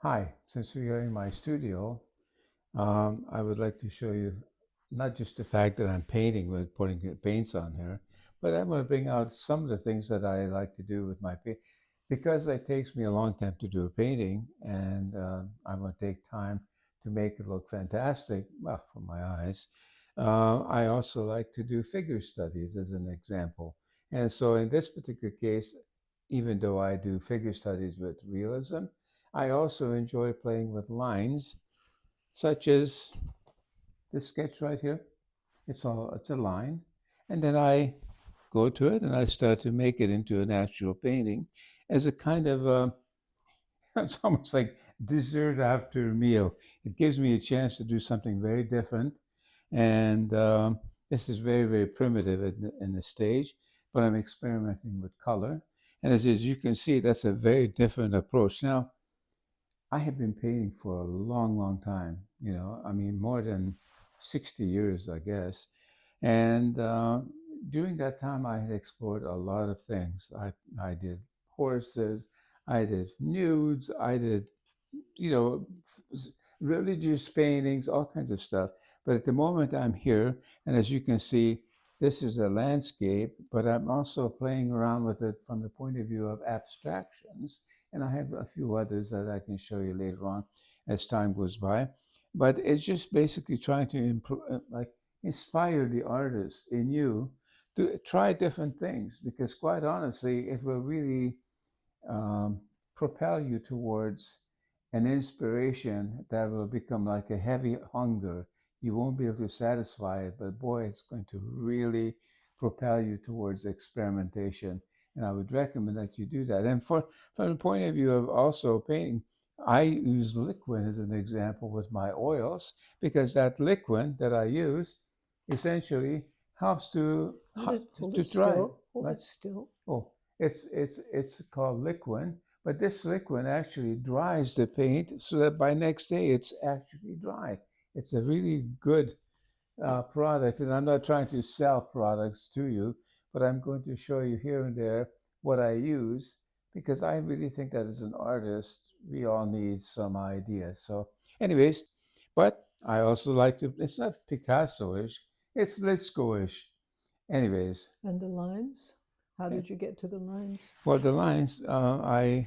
Hi, since we're in my studio, I would like to show you not just the fact that I'm painting with putting paints on here, but I'm going to bring out some of the things that I like to do with my paint because it takes me a long time to do a painting, and I'm going to take time to make it look fantastic. Well, for my eyes, I also like to do figure studies as an example, and so in this particular case, even though I do figure studies with realism, I also enjoy playing with lines, such as this sketch right here. It's a line, and then I go to it and I start to make it into an actual painting as a kind of it's almost like dessert after a meal. It gives me a chance to do something very different, and this is very primitive in the stage, but I'm experimenting with color, and as you can see, that's a very different approach. Now, I have been painting for a long time, I mean, more than 60 years, I guess. And during that time, I had explored a lot of things. I did horses, I did nudes, I did, you know, religious paintings, all kinds of stuff. But at the moment, I'm here, and as you can see, this is a landscape, but I'm also playing around with it from the point of view of abstractions. And I have a few others that I can show you later on as time goes by. But it's just basically trying to like inspire the artist in you to try different things because, quite honestly, it will really um, propel you towards an inspiration that will become like a heavy hunger. You won't be able to satisfy it, but boy, it's going to really propel you towards experimentation. And I would recommend that you do that. And from the point of view of also painting, I use liquid as an example with my oils because that liquid that I use essentially helps Hold to it dry. still. Hold Right? it still. Oh, it's called liquid, but this liquid actually dries the paint so that by next day it's actually dry. It's a really good product, and I'm not trying to sell products to you, but I'm going to show you here and there what I use because I really think that as an artist, we all need some ideas. So, anyways, but I also like to. It's not Picasso-ish. It's Lisco-ish. Anyways, And the lines? How eh, did you get to the lines? well, the lines, I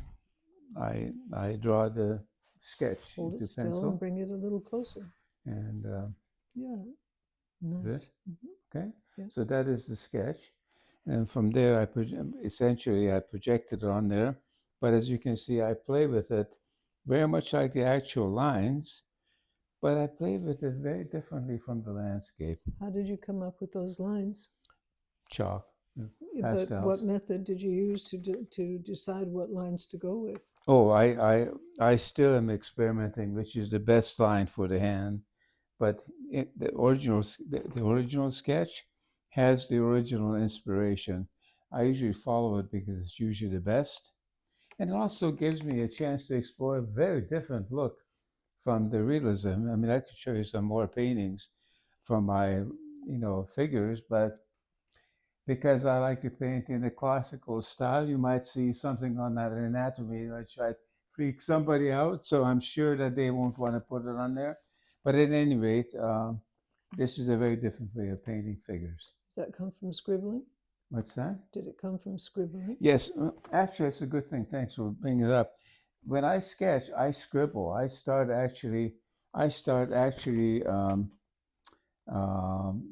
draw the sketch Hold it into still and pencil, bring it a little closer. and Yeah, is it nice. okay? Yeah. So that is the sketch, and from there, essentially I project it on there. But as you can see, I play with it very much like the actual lines, but I play with it very differently from the landscape. How did you come up with those lines? Chalk, But what pastels. method did you use to decide what lines to go with? Oh, I still am experimenting, which is the best line for the hand. But the original sketch has the original inspiration. I usually follow it because it's usually the best, and it also gives me a chance to explore a very different look from the realism. I mean, I could show you some more paintings from my figures, but because I like to paint in the classical style, you might see something on that anatomy which might freak somebody out. So I'm sure that they won't want to put it on there. But at any rate, this is a very different way of painting figures. Does that come from scribbling? What's that? Did it come from scribbling? Yes, actually, it's a good thing. Thanks for bringing it up. When I sketch, I scribble. I start actually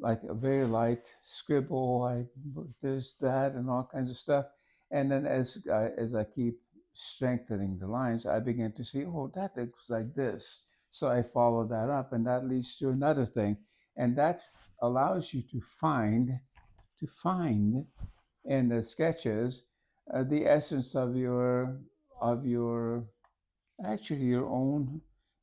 like a very light scribble, like this, that, and all kinds of stuff. And then as I keep strengthening the lines, I begin to see, oh, that looks like this. So I follow that up, and that leads to another thing, and that allows you to find in the sketches the essence of your actually your own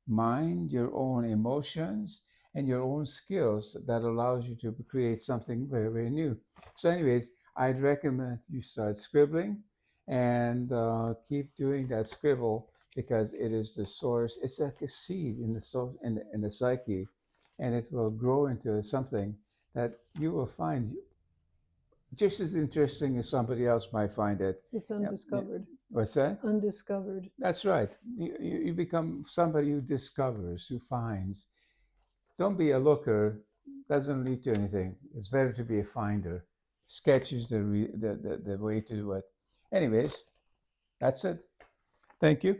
mind, your own emotions, and your own skills that allows you to create something very new. So, anyways, I'd recommend you start scribbling and keep doing that scribble because it is the source. It's like a seed in the soul in the psyche, and it will grow into something that you will find just as interesting as somebody else might find it. It's Yeah, yeah. undiscovered. What's that? Undiscovered. That's right. You become somebody who discovers, who finds. Don't be a looker. Doesn't lead to anything. It's better to be a finder. Sketch is the way to do it. Anyways, that's it. Thank you.